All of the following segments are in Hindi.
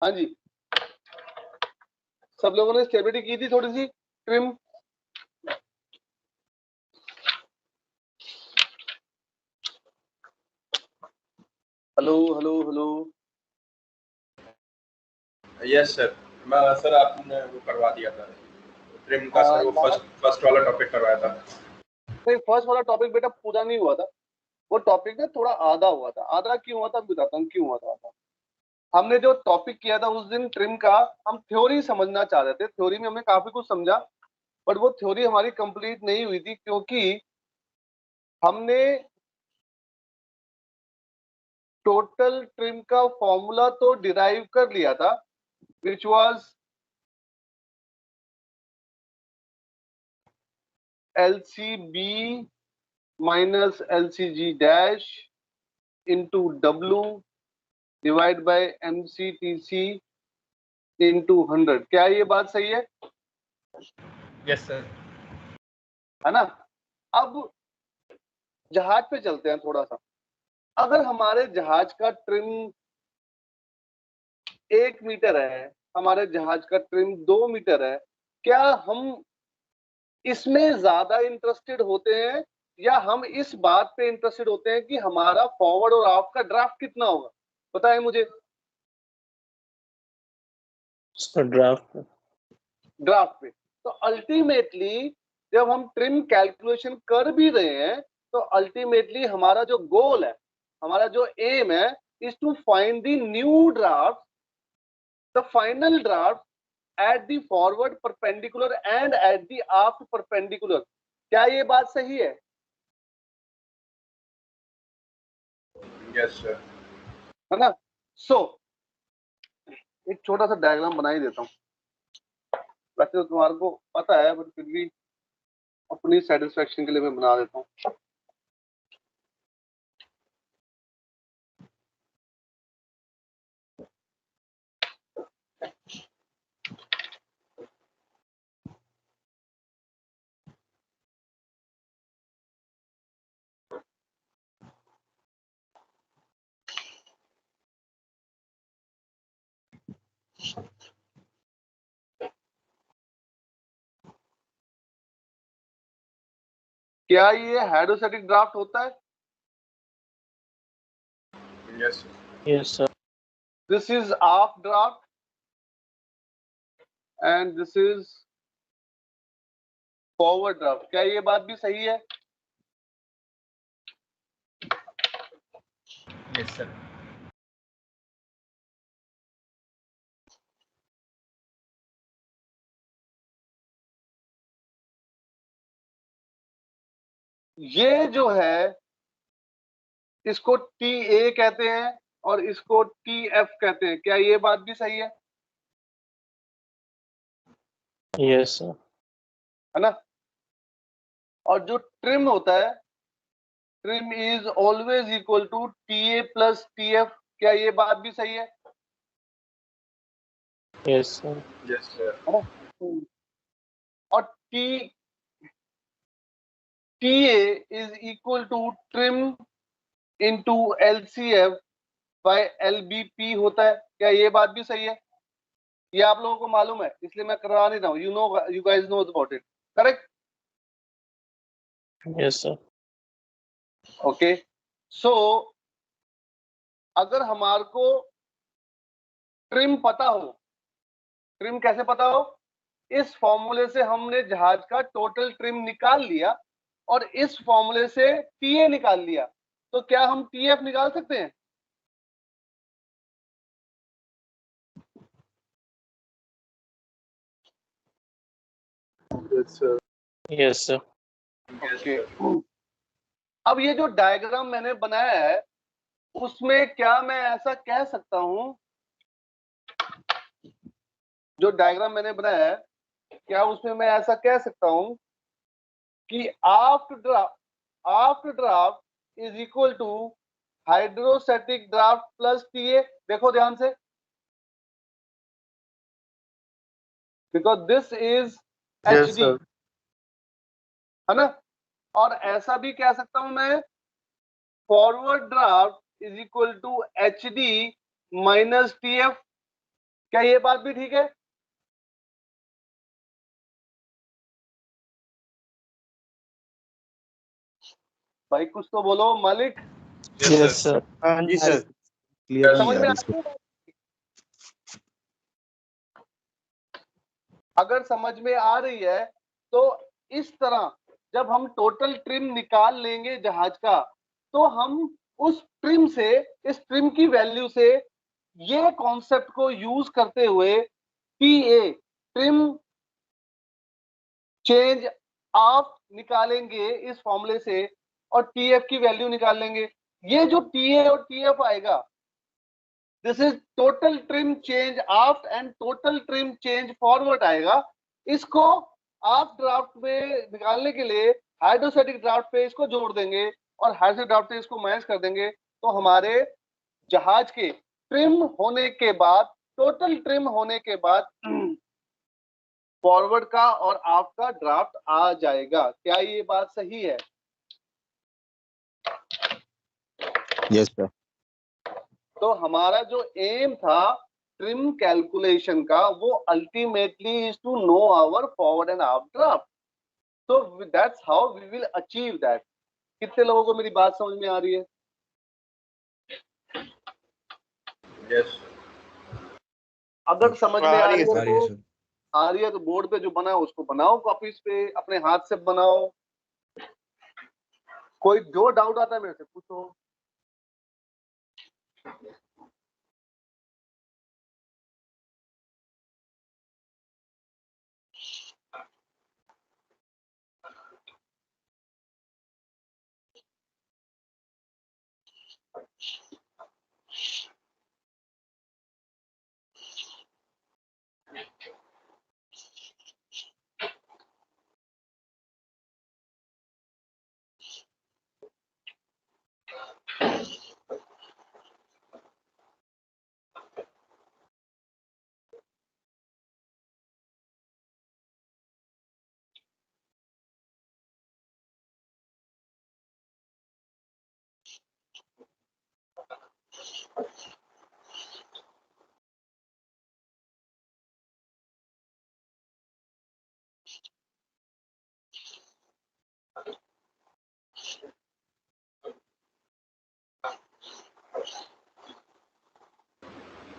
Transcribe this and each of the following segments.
हाँ जी, सब लोगों ने स्टेबिलिटी की थी थोड़ी सी trim. Hello hello hello. Yes sir, sir आपने वो करवा दिया था ट्रिम का सर, वो फर्स्ट वाला टॉपिक करवाया था। नहीं, फर्स्ट वाला टॉपिक बेटा पूरा नहीं हुआ था, वो टॉपिक ना थोड़ा आधा हुआ था। आधा क्यों हुआ था बताता हूँ क्यों हुआ था आधा। हमने जो टॉपिक किया था उस दिन ट्रिम का, हम थ्योरी समझना चाह रहे थे। थ्योरी में हमने काफी कुछ समझा, बट वो थ्योरी हमारी कंप्लीट नहीं हुई थी, क्योंकि हमने टोटल ट्रिम का फॉर्मूला तो डिराइव कर लिया था, which was LCB minus LCG dash into W divide by MCTC into 100। क्या ये बात सही है? Yes sir. है ना। अब जहाज पे चलते हैं थोड़ा सा। अगर हमारे जहाज का ट्रिम 1 मीटर है, हमारे जहाज का ट्रिम 2 मीटर है, क्या हम इसमें ज्यादा इंटरेस्टेड होते हैं या हम इस बात पे इंटरेस्टेड होते हैं कि हमारा फॉरवर्ड और आफ्ट का ड्राफ्ट कितना होगा? बताएं मुझे। ड्राफ्ट ड्राफ्ट पे। तो अल्टीमेटली जब हम ट्रिम कैलकुलेशन कर भी रहे हैं, तो अल्टीमेटली हमारा जो गोल है, हमारा जो एम है, is to find the new draft, the final draft at the forward perpendicular and at the aft perpendicular. क्या ये बात सही है? Yes sir. है ना। सो एक छोटा सा डायग्राम बना ही देता हूँ। वैसे तो तुम्हारे को पता है, बट फिर भी अपनी सेटिस्फेक्शन के लिए मैं बना देता हूँ। क्या ये हाइड्रोस्टैटिक ड्राफ्ट होता है? Yes yes sir. This is aft draft and this is forward draft. क्या ये बात भी सही है? Yes sir. ये जो है, इसको TA कहते हैं और इसको TF कहते हैं। क्या ये बात भी सही है? Yes sir. है ना। और जो ट्रिम होता है, trim is always equal to TA plus TF। क्या ये बात भी सही है? Yes sir. Yes sir. है ना? और TA is equal to trim into LCF by LBP होता है। क्या ये बात भी सही है? ये आप लोगों को मालूम है, इसलिए मैं करवा नहीं रहा हूँ। You guys know about it, correct? Yes sir. Okay. So अगर हमारे को ट्रिम पता हो, ट्रिम कैसे पता हो? इस फॉर्मूले से हमने जहाज का टोटल ट्रिम निकाल लिया और इस फॉर्मूले से TA निकाल लिया, तो क्या हम TF निकाल सकते हैं? Yes sir. Yes sir. Okay. अब ये जो डायग्राम मैंने बनाया है, उसमें क्या मैं ऐसा कह सकता हूं, जो डायग्राम मैंने बनाया है, क्या उसमें मैं ऐसा कह सकता हूं कि aft draft is equal to hydrostatic draft plus TA? देखो ध्यान से, because this is yes HD, sir. है ना। और ऐसा भी कह सकता हूं मैं, forward draft is equal to HD minus TF। क्या ये बात भी ठीक है? भाई कुछ तो बोलो मालिक। Yes, sir. हाँ जी सर, क्लियर नहीं समझ आ में आ रही रही है? अगर समझ में आ रही है तो इस तरह जब हम टोटल ट्रिम निकाल लेंगे जहाज का, तो हम उस ट्रिम से, इस ट्रिम की वैल्यू से, ये कॉन्सेप्ट को यूज करते हुए टीए, ट्रिम चेंज ऑफ निकालेंगे इस फॉर्मूले से, और टीएफ की वैल्यू निकाल लेंगे। ये जो टीए और टीएफ आएगा, this is total trim change aft and total trim change forward आएगा। इसको आप ड्राफ्ट में निकालने के लिए हाइड्रोस्टैटिक ड्राफ्ट पे इसको जोड़ देंगे और हाइड्रोस्टैटिक ड्राफ्ट पे इसको मैच कर देंगे, तो हमारे जहाज के ट्रिम होने के बाद, टोटल ट्रिम होने के बाद फॉरवर्ड का और आफ्ट का ड्राफ्ट आ जाएगा। क्या ये बात सही है? Yes sir. तो हमारा जो एम था ट्रिम कैलकुलेशन का, वो ultimately is to know our forward and aft draft. तो that's how we will achieve that. कितने लोगों को मेरी बात समझ में आ रही है? यस अगर समझ में आ रही है आ रही है तो सर। आ रही है तो बोर्ड पे जो बना है उसको बनाओ, कॉपी पे अपने हाथ से बनाओ। कोई जो डाउट आता है मेरे से पूछो।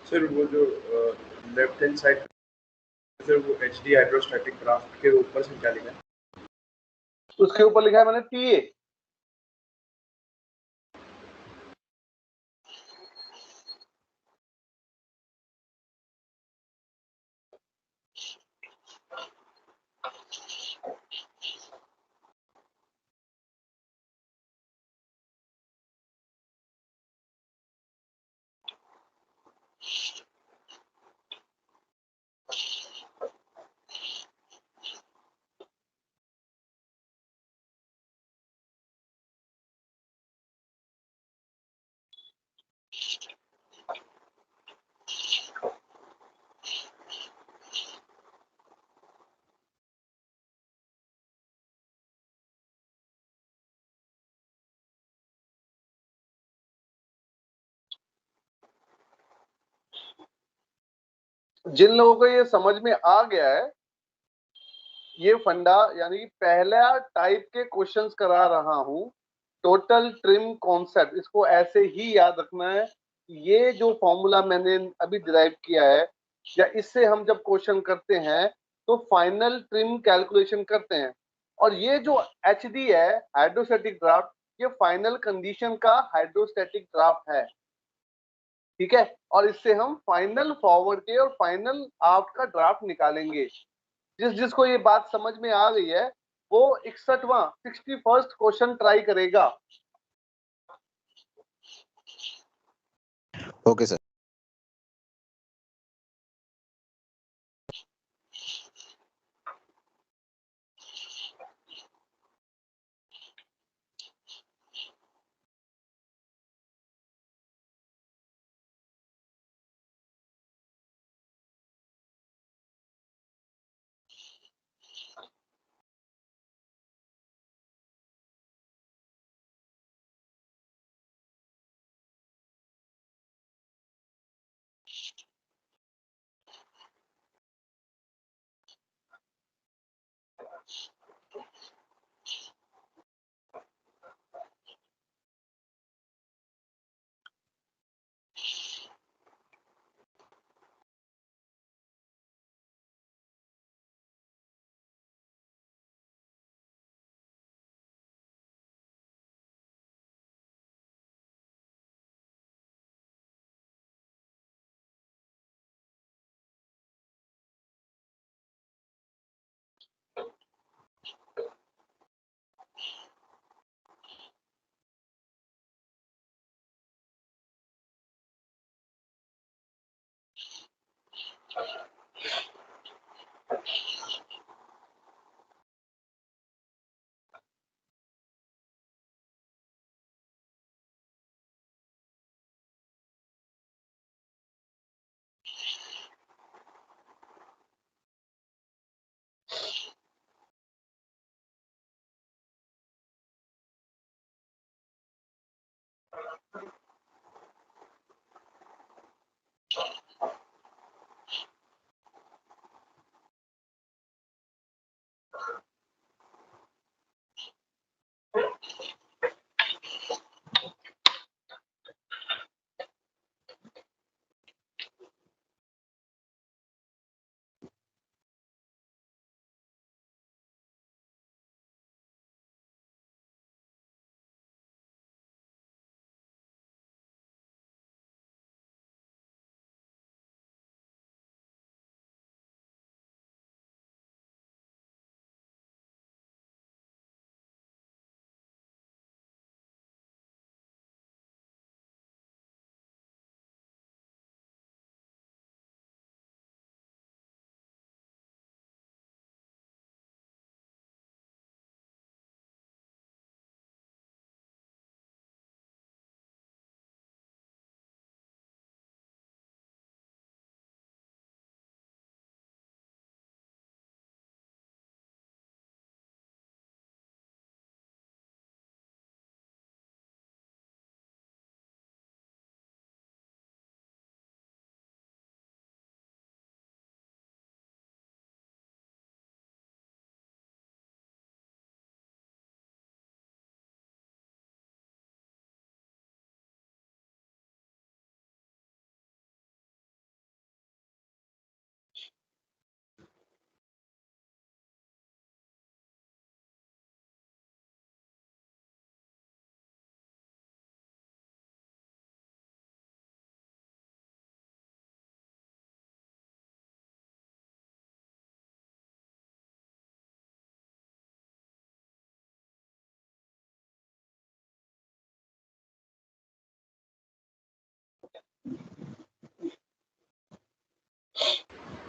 सर, वो जो लेफ्ट हैंड साइड सर, वो एचडी हाइड्रोस्टैटिक ड्राफ्ट के ऊपर से क्या लिखा है? उसके ऊपर लिखा है मैंने टीए। जिन लोगों को ये समझ में आ गया है, ये फंडा यानी कि पहला टाइप के क्वेश्चंस करा रहा हूं, टोटल ट्रिम कॉन्सेप्ट, इसको ऐसे ही याद रखना है। ये जो फॉर्मूला मैंने अभी डिराइव किया है, या इससे हम जब क्वेश्चन करते हैं तो फाइनल ट्रिम कैलकुलेशन करते हैं, और ये जो एच डी है, हाइड्रोस्टैटिक ड्राफ्ट, ये फाइनल कंडीशन का हाइड्रोस्टैटिक ड्राफ्ट है। ठीक है, और इससे हम फाइनल फॉरवर्ड के और फाइनल आफ्ट का ड्राफ्ट निकालेंगे। जिसको ये बात समझ में आ गई है वो 61वां 61st क्वेश्चन ट्राई करेगा। Okay sir.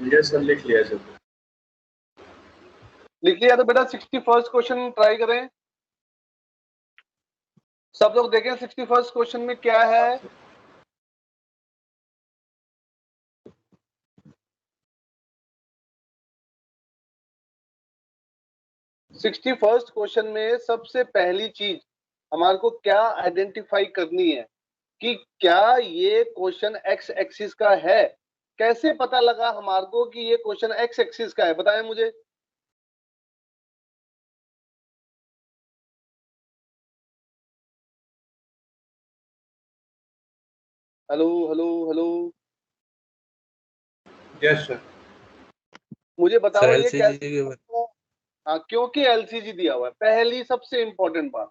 यस सर, लिख लिया सर। लिख लिया तो बेटा 61st क्वेश्चन ट्राई करें। सब लोग देखें 61st क्वेश्चन में क्या है। 61st क्वेश्चन में सबसे पहली चीज हमारे को क्या आइडेंटिफाई करनी है कि क्या ये क्वेश्चन एक्स एक्सिस का है। कैसे पता लगा हमारे को कि ये क्वेश्चन एक्स एक्सिस का है, बताएं मुझे। Hello hello hello, yes sir. मुझे बताओ सर ये एलसीजी कैसे। हाँ, क्योंकि एलसीजी दिया हुआ है, पहली सबसे इंपॉर्टेंट बात।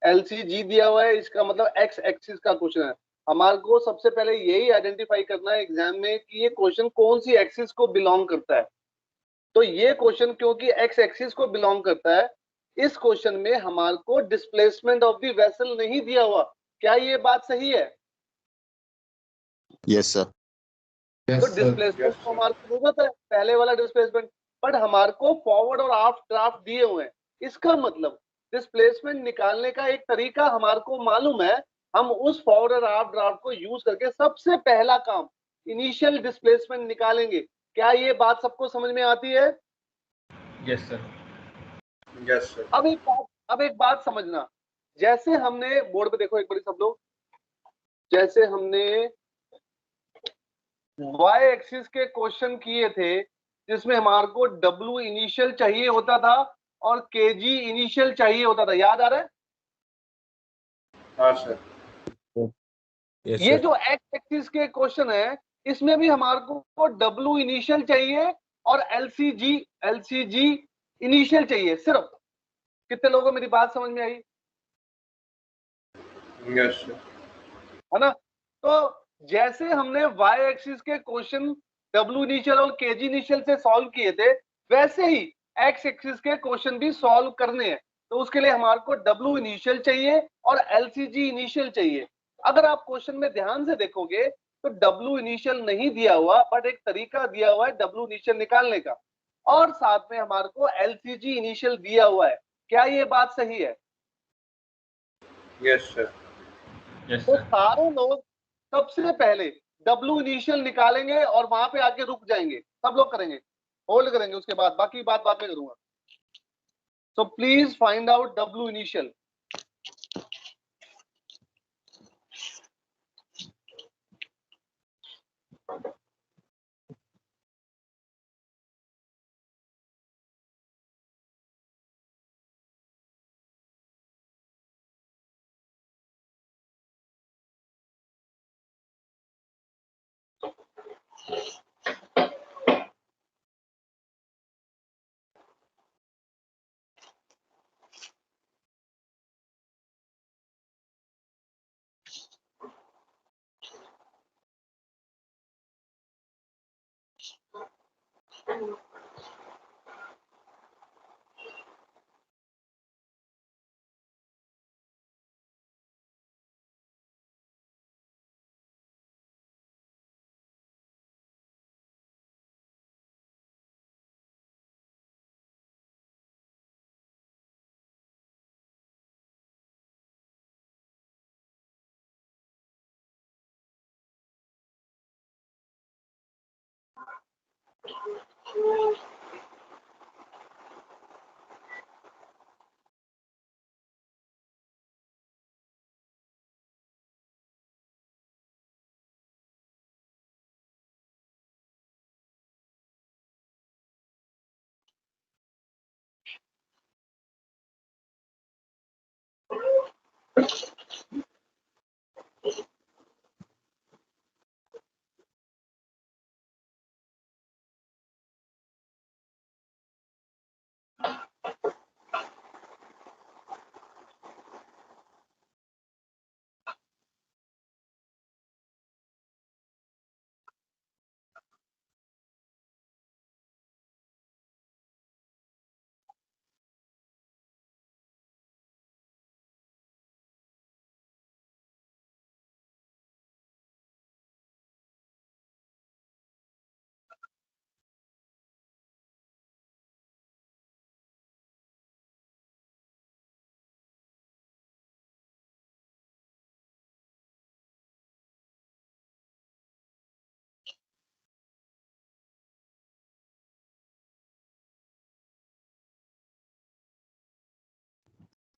एलसीजी दिया हुआ है, इसका मतलब एक्स एक्सिस का क्वेश्चन है। हमारे को सबसे पहले यही आइडेंटिफाई करना है एग्जाम में कि ये क्वेश्चन कौन सी एक्सिस को बिलोंग करता है। तो ये क्वेश्चन क्योंकि एक्स एक्सिस को बिलोंग करता है, इस क्वेश्चन में हमारे को डिस्प्लेसमेंट ऑफ द वेसल नहीं दिया हुआ। क्या ये बात सही है? Yes, sir. तो डिस्प्लेसमेंट तो हमारे को जरूरत है, पहले वाला डिस्प्लेसमेंट। बट हमारे को फॉरवर्ड और आफ्ट ड्राफ्ट दिए हुए हैं, इसका मतलब डिस्प्लेसमेंट निकालने का एक तरीका हमारे को मालूम है। हम उस फॉरवर्ड और आफ्ट ड्राफ्ट को यूज करके सबसे पहला काम इनिशियल डिस्प्लेसमेंट निकालेंगे। क्या ये बात सबको समझ में आती है? Yes sir. Yes sir. अब एक बात समझना। जैसे हमने बोर्ड पे देखो एक बार सब लोग, जैसे हमने वाई एक्सिस के क्वेश्चन किए थे जिसमें हमारे को डब्ल्यू इनिशियल चाहिए होता था और केजी इनिशियल चाहिए होता था, याद आ रहा है? हाँ सर। यस ये सर। जो एक्स एक्सिस के क्वेश्चन है इसमें भी हमारे को डब्ल्यू इनिशियल चाहिए और एलसीजी एलसीजी इनिशियल चाहिए सिर्फ। कितने लोगों को मेरी बात समझ में आई? Yes sir. है ना? तो जैसे हमने वाई एक्सिस के क्वेश्चन डब्ल्यू इनिशियल और केजी इनिशियल से सॉल्व किए थे, वैसे ही एक्स एक्सिस के क्वेश्चन भी सॉल्व करने हैं। तो उसके लिए हमारे को डब्ल्यू इनिशियल चाहिए और एलसीजी इनिशियल चाहिए। अगर आप क्वेश्चन में ध्यान से देखोगे तो डब्ल्यू इनिशियल नहीं दिया हुआ, बट एक तरीका दिया हुआ है डब्ल्यू इनिशियल निकालने का, और साथ में हमारे को एलसीजी इनिशियल दिया हुआ है। क्या ये बात सही है? Yes sir. यस तो सर। सारे लोग सबसे पहले डब्ल्यू इनिशियल निकालेंगे और वहां पे आके रुक जाएंगे। सब लोग करेंगे, होल्ड करेंगे, उसके बाद बाकी बात बाद में करूंगा। So please find out W initial.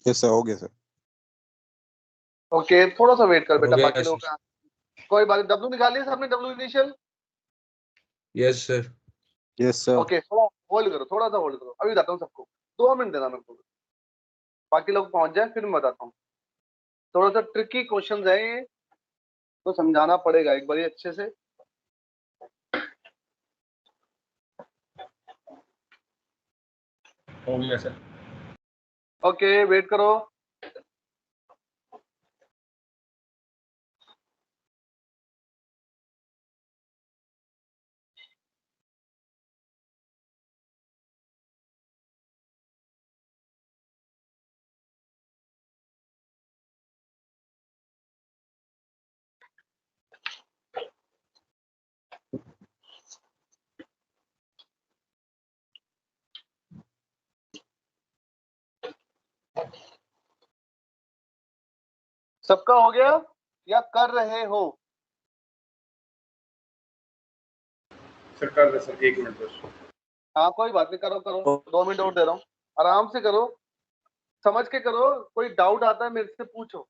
Yes sir, हो गया सर। ओके, थोड़ा सा वेट कर बेटा, हो गया बाकी लोग सर। कोई बात नहीं। डब्ल्यू निकाल लिया सबने, W initial? Yes sir. Yes sir. Okay, थोड़ा होल्ड करो, थोड़ा सा होल्ड करो, अभी बताता हूँ सबको, 2 मिनट देना मेरे को, बाकी लोग पहुंच जाए फिर मैं बताता हूँ। थोड़ा सा ट्रिकी क्वेश्चन है ये, तो समझाना पड़ेगा एक बार अच्छे से। हो गया सर। ओके, वेट करो। सबका हो गया या कर रहे हो? सर कर दे सर, 1 मिनट बस। हाँ कोई बात नहीं, करो करो, 2 मिनट और दे रहा हूँ, आराम से करो, समझ के करो। कोई डाउट आता है मेरे से पूछो।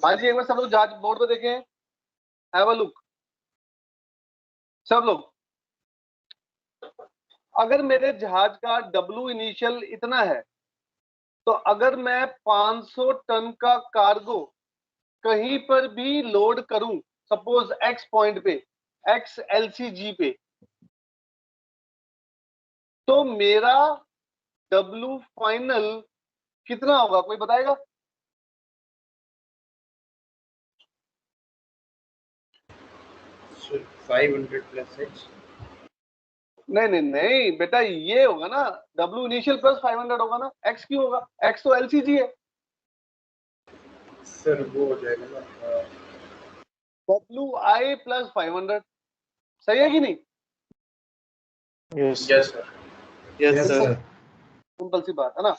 हाँ जी, एक बार सब लोग जहाज बोर्ड पे देखें, हैव अ लुक सब लोग। अगर मेरे जहाज का डब्ल्यू इनिशियल इतना है, तो अगर मैं 500 टन का कार्गो कहीं पर भी लोड करूं, सपोज एक्स पॉइंट पे, एक्स एलसीजी पे, तो मेरा डब्ल्यू फाइनल कितना होगा, कोई बताएगा? Sir 500 plus 6। नहीं नहीं नहीं बेटा, ये होगा ना, डब्ल्यू इनिशियल प्लस 500 होगा ना। एक्स क्यों होगा? एक्स तो एलसीजी है। सर वो हो जाएगा ना, डब्ल्यू आई प्लस 500, सही है कि नहीं? Yes. Yes sir. Yes yes sir. Sir. Simple सी बात है ना।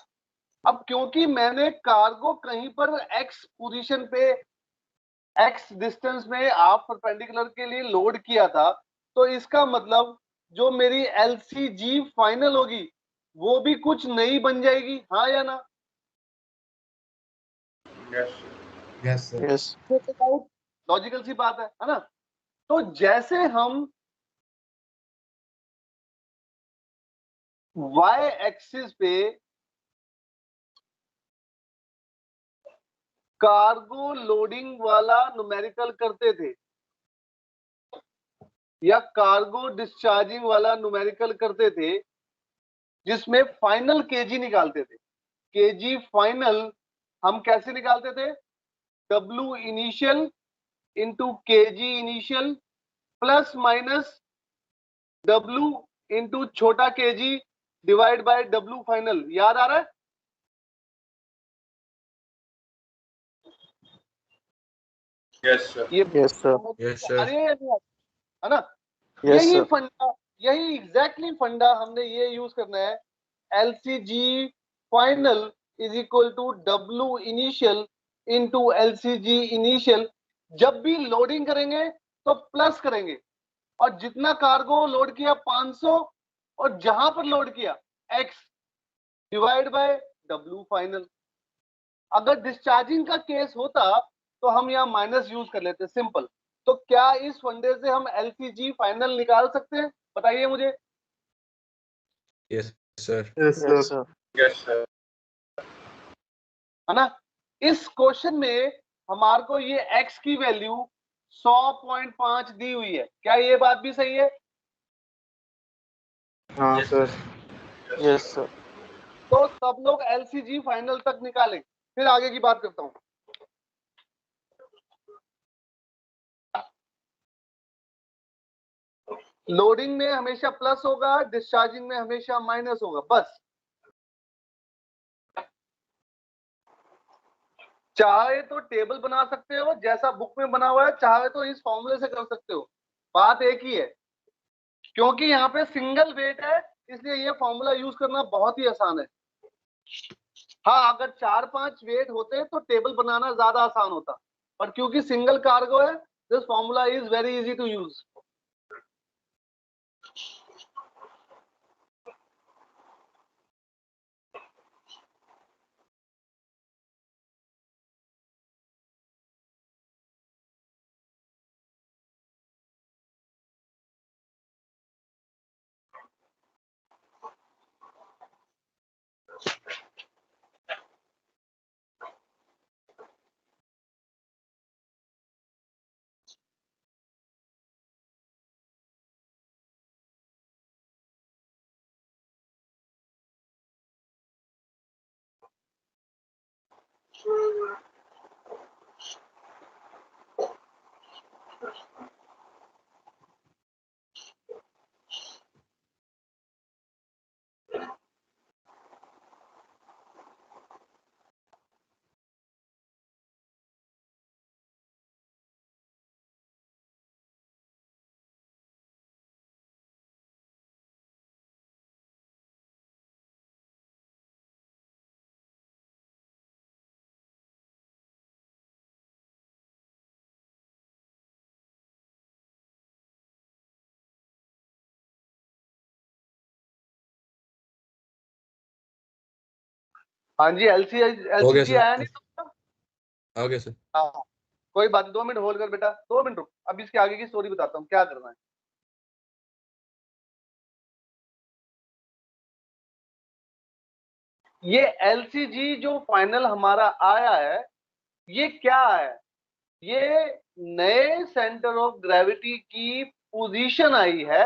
अब क्योंकि मैंने कार्गो कहीं पर एक्स पोजीशन पे, एक्स डिस्टेंस में आप परपेंडिकुलर के लिए लोड किया था, तो इसका मतलब जो मेरी एलसीजी फाइनल होगी वो भी कुछ नई बन जाएगी, हाँ या ना? Yes yes sir. Yes. Logical सी बात है ना? तो जैसे हम वाई एक्सिस पे कार्गो लोडिंग वाला न्यूमेरिकल करते थे या कार्गो डिस्चार्जिंग वाला न्यूमेरिकल करते थे, जिसमें फाइनल केजी निकालते थे, केजी फाइनल हम कैसे निकालते थे? W initial into KG initial plus minus W into छोटा KG divide by W final. याद आ रहा है? Yes sir. ये Yes, sir. Yes sir. अरे है ना? Yes, यही sir. फंडा, यही एग्जैक्टली फंडा हमने ये यूज करना है, LCG final is equal to W initial into LCG initial. जब भी लोडिंग करेंगे तो प्लस करेंगे, और जितना कार्गो लोड किया 500, और जहां पर लोड किया X divide by W final. अगर डिस्चार्जिंग का केस होता तो हम यहाँ माइनस यूज कर लेते, सिंपल। तो क्या इस फंडे से हम LCG फाइनल निकाल सकते हैं? बताइए मुझे। Yes, sir. Yes, Yes, sir. sir. Yes, sir. है ना? इस क्वेश्चन में हमारे को ये X की वैल्यू 100.5 दी हुई है, क्या ये बात भी सही है? हाँ Yes, सर। Yes, sir. तो सब लोग LCG फाइनल तक निकालें, फिर आगे की बात करता हूं। लोडिंग में हमेशा प्लस होगा, डिस्चार्जिंग में हमेशा माइनस होगा, बस। चाहे तो टेबल बना सकते हो जैसा बुक में बना हुआ है, चाहे तो इस फॉर्मूले से कर सकते हो, बात एक ही है। क्योंकि यहाँ पे सिंगल वेट है, इसलिए ये फॉर्मूला यूज करना बहुत ही आसान है। हाँ, अगर 4-5 वेट होते तो टेबल बनाना ज्यादा आसान होता, पर क्योंकि सिंगल कार्गो है, this formula is very easy to use. हाँ जी, हो गया LCG सर। आया नहीं तो? आ गया सर। हाँ, कोई बात नहीं, 2 मिनट होल्ड कर बेटा, 2 मिनट रुक, अब इसके आगे की स्टोरी बताता हूँ क्या करना है। ये LCG जो फाइनल हमारा आया है, ये क्या है? ये नए सेंटर ऑफ ग्रेविटी की पोजीशन आई है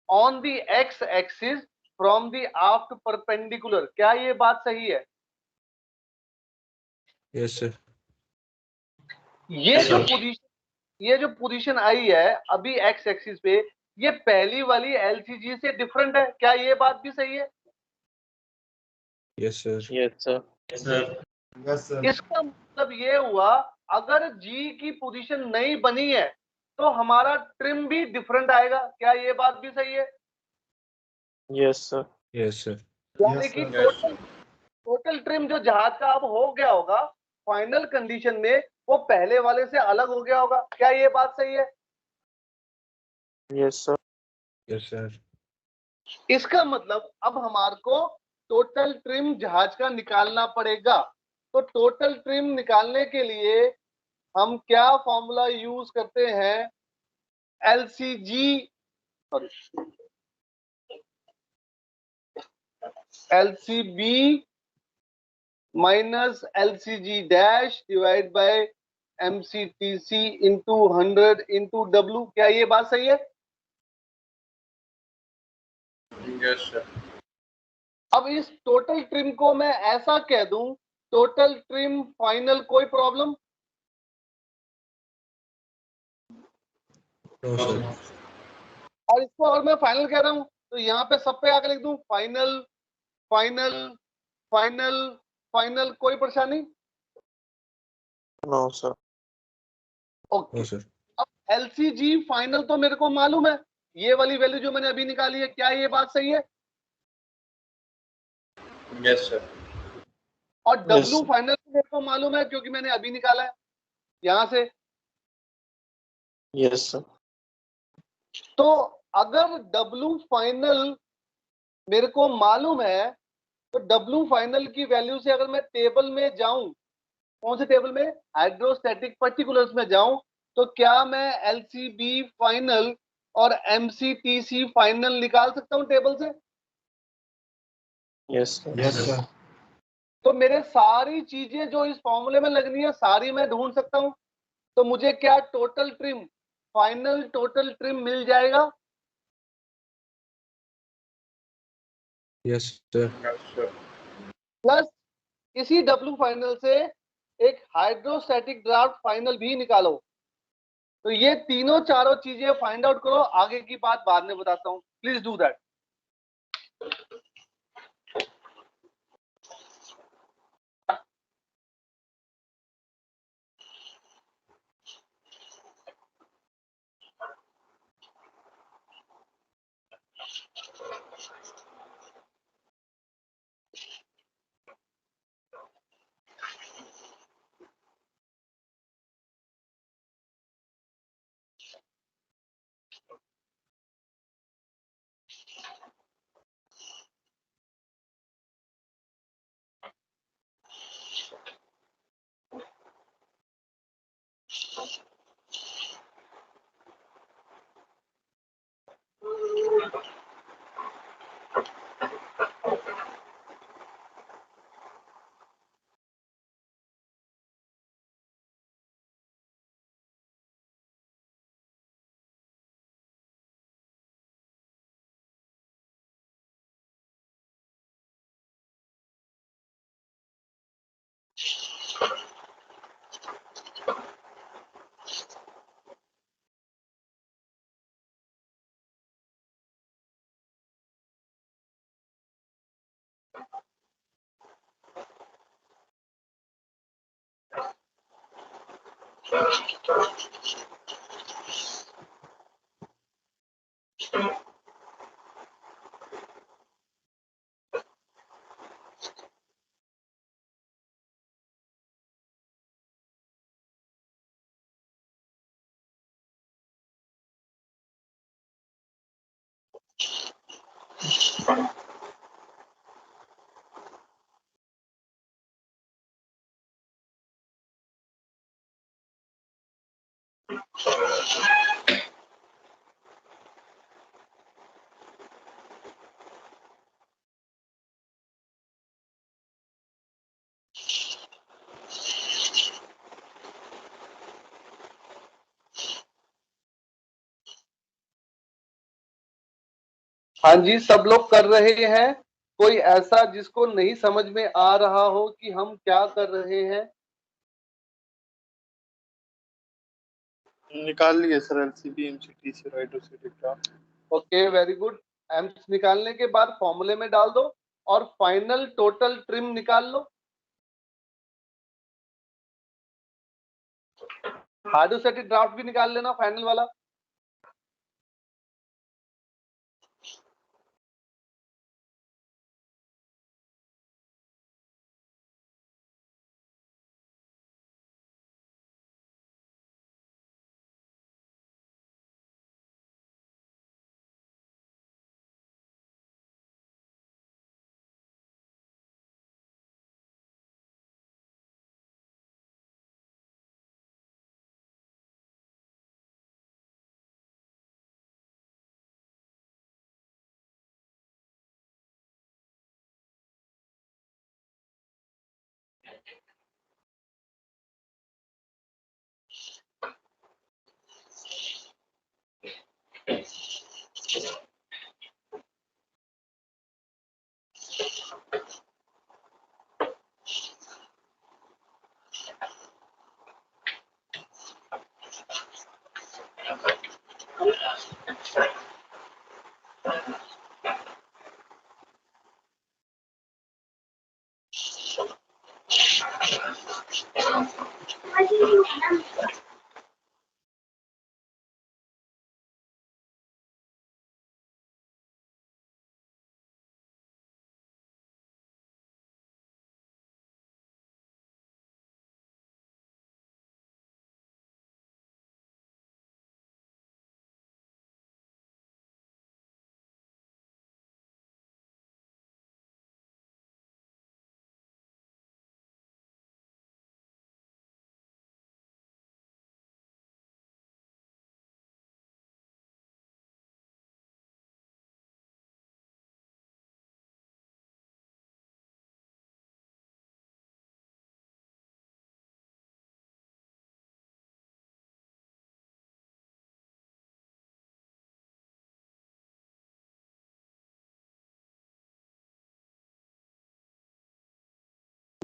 on the X axis from the aft perpendicular. क्या ये बात सही है? Yes, sir. ये जो पोजीशन आई है अभी X एक्सिस पे, ये पहली वाली LCG से डिफरेंट है, क्या ये बात भी सही है? Yes, sir. Yes, sir. Yes, sir. Yes, sir. इसका मतलब ये हुआ, अगर G की पोजीशन नहीं बनी है तो हमारा ट्रिम भी डिफरेंट आएगा, क्या ये बात भी सही है? Yes, sir. Yes, sir. यानी कि Yes, sir. टोटल ट्रिम जो जहाज का अब हो गया होगा फाइनल कंडीशन में, वो पहले वाले से अलग हो गया होगा, क्या ये बात सही है? Yes, sir. Yes, sir. इसका मतलब अब हमारे को टोटल ट्रिम जहाज का निकालना पड़ेगा। तो टोटल ट्रिम निकालने के लिए हम क्या फॉर्मूला यूज करते हैं? LCB minus LCG dash divide by MCTC into 100 into W। क्या ये बात सही है? Yes, sir. अब इस टोटल ट्रिम को मैं ऐसा कह दूं, टोटल ट्रिम फाइनल, कोई प्रॉब्लम? No, sir. और इसको अगर मैं फाइनल कह रहा हूं तो यहाँ पे सब पे आकर लिख दूं फाइनल फाइनल फाइनल फाइनल, कोई परेशानी? No, sir. Okay. No, sir. अब LCG फाइनल तो मेरे को मालूम है, ये वाली वैल्यू जो मैंने अभी निकाली है, क्या ये बात सही है? Yes sir. और Yes, डब्ल्यू sir. फाइनल मेरे को मालूम है क्योंकि मैंने अभी निकाला है यहां से। Yes, sir. तो अगर डब्ल्यू फाइनल मेरे को मालूम है, तो डब्ल्यू फाइनल की वैल्यू से अगर मैं टेबल में जाऊं, कौन से टेबल में? हाइड्रोस्टैटिक पर्टिकुलर्स में जाऊं, तो क्या मैं एलसीबी फाइनल और एमसीटीसी फाइनल निकाल सकता हूं टेबल से? Yes, sir. Yes, sir. तो मेरे सारी चीजें जो इस फॉर्मूले में लगनी है सारी मैं ढूंढ सकता हूं। तो मुझे क्या total trim, final total trim मिल जाएगा? Yes, sir. Yes sir. Plus इसी डब्ल्यू फाइनल से एक हाइड्रोस्टैटिक ड्राफ्ट फाइनल भी निकालो। तो ये तीनों चारों चीजें फाइंड आउट करो, आगे की बात बाद में बताता हूं। Please do that. हाँ जी, सब लोग कर रहे हैं। कोई ऐसा जिसको नहीं समझ में आ रहा हो कि हम क्या कर रहे हैं? निकाल लिए सर एलसीबी एमसीटी से hydrostatic draft. Okay, very good. AIIMS निकालने के बाद फॉर्मूले में डाल दो और फाइनल टोटल ट्रिम निकाल लो। हाइड्रोस्टैटिक ड्राफ्ट भी निकाल लेना, फाइनल वाला।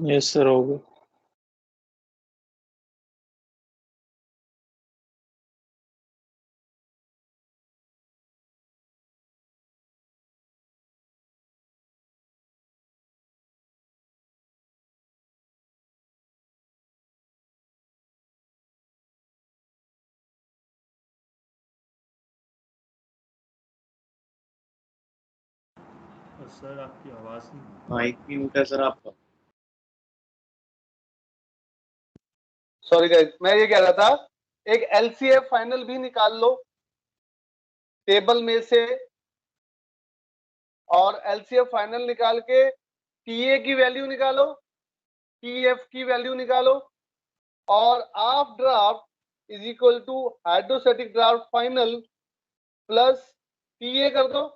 यस सर हो गया। सर आपकी आवाज़ नहीं। माइक म्यूट है सर आपका। सॉरी गाइस, मैं ये कह रहा था एक एलसीएफ फाइनल भी निकाल लो टेबल में से, और एलसीएफ फाइनल निकाल के टीए की वैल्यू निकालो, टीएफ की वैल्यू निकालो, और aft draft is equal to hydrostatic draft final plus TA कर दो,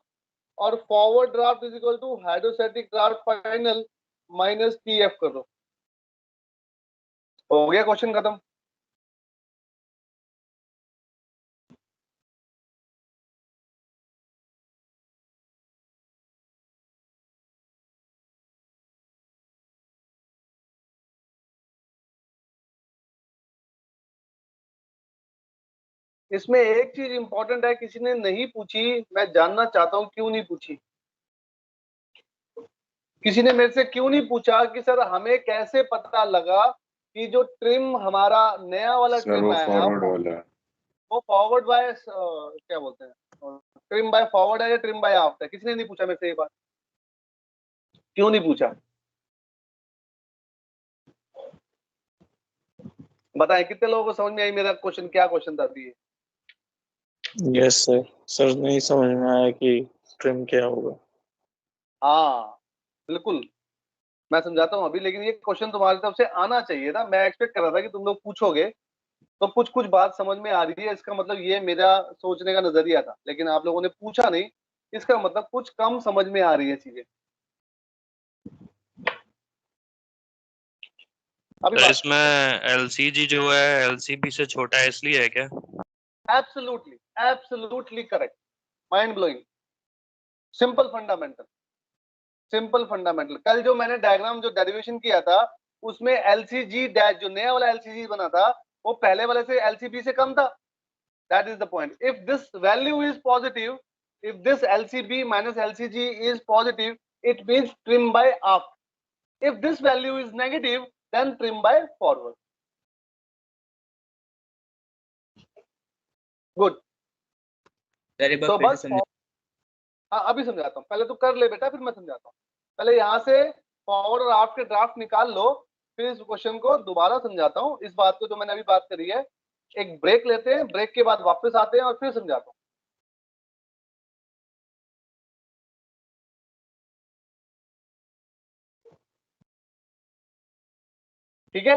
और forward draft is equal to hydrostatic draft final minus TF कर दो। हो गया क्वेश्चन खत्म। इसमें एक चीज इंपॉर्टेंट है, किसी ने नहीं पूछी, मैं जानना चाहता हूं क्यों नहीं पूछी। किसी ने मेरे से क्यों नहीं पूछा कि सर हमें कैसे पता लगा कि जो ट्रिम हमारा नया वाला सर ट्रिम वो आया फॉरवर्ड वाला है। वो फॉरवर्ड बाय क्या बोलते हैं, ट्रिम बाय फॉरवर्ड है या ट्रिम बाय आफ्ट है? किसी ने नहीं पूछा मेरे से ये बात, क्यों नहीं पूछा? बताएं कितने लोगों को समझ में आई मेरा क्वेश्चन, क्या क्वेश्चन था अभी ये? Yes sir. सर नहीं समझ में आया कि ट्रिम क्या होगा। हाँ बिल्कुल, मैं समझाता हूँ अभी, लेकिन ये क्वेश्चन तुम्हारी तरफ से आना चाहिए था। मैं एक्सपेक्ट कर रहा था कि तुम लोग पूछोगे, तो कुछ कुछ बात समझ में आ रही है, इसका मतलब ये मेरा सोचने का नजरिया था, लेकिन आप लोगों ने पूछा नहीं, इसका मतलब कुछ कम समझ में आ रही है चीजें। अभी तो बात इसमें एलसीजी जो है एलसीबी से छोटा है इसलिए है क्या? Absolutely absolutely correct, mind blowing, simple fundamental, simple fundamental. कल जो मैंने डायग्राम जो डेरिवेशन किया था उसमें एलसीजी डैश जो नया वाला एलसीजी बना था वो पहले वाले से एलसीबी से कम था। That is the point. If this value is positive, if this LCB minus LCG is positive, it means trim by aft. If this value is negative, then trim by forward. Good. So बस हाँ अभी समझाता हूँ, पहले तो कर ले बेटा फिर मैं समझाता हूँ। पहले यहाँ से फॉरवर्ड और आफ्ट के ड्राफ्ट निकाल लो, फिर इस क्वेश्चन को दोबारा समझाता हूँ। इस बात को जो मैंने अभी बात करी है, एक ब्रेक लेते हैं, ब्रेक के बाद वापस आते हैं और फिर समझाता हूँ। ठीक है।